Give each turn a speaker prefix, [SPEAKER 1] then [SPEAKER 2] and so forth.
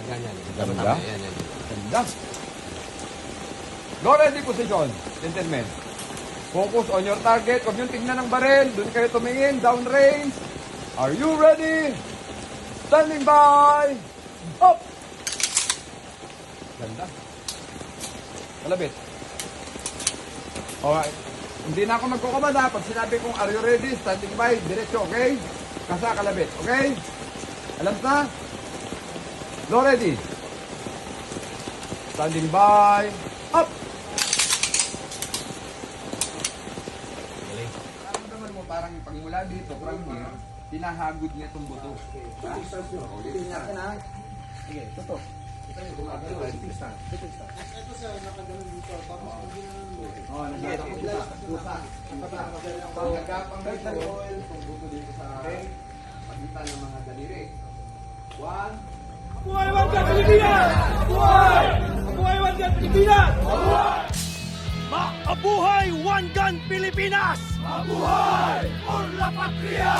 [SPEAKER 1] Ganyan.
[SPEAKER 2] Ganda.
[SPEAKER 1] Yan.
[SPEAKER 2] Ganda. Go ready position, gentlemen. Focus on your target. Huwag niyong tingnan ng baril. Doon kayo tumingin. Down range. Are you ready? Standing by. Up! Ganda. Kalabit. Alright. Hindi na ako magkukumanda. Pag sinabi kong are you ready? Standing by. Diretso, okay? Kasa kalabit, okay? Alam na? Go ready. Standing by. Up! Naramdaman mo parang pagmula dito, from here, pinahagod niya itong buto. Ulitin natin ha. Sige, tutok. Ito sir, nakaganon dito. Tapos pag ginanon mo. Oo, nagkakapag kita. Pusa. Nagkapanggal ng oil itong buto dito sa pagitan ng mga daliri. 1.
[SPEAKER 3] Mabuhay Wanggan Pilipinas! Mabuhay! Mabuhay Wanggan Pilipinas! Mabuhay! Mabuhay Wanggan Pilipinas! Mabuhay! Por la Patria!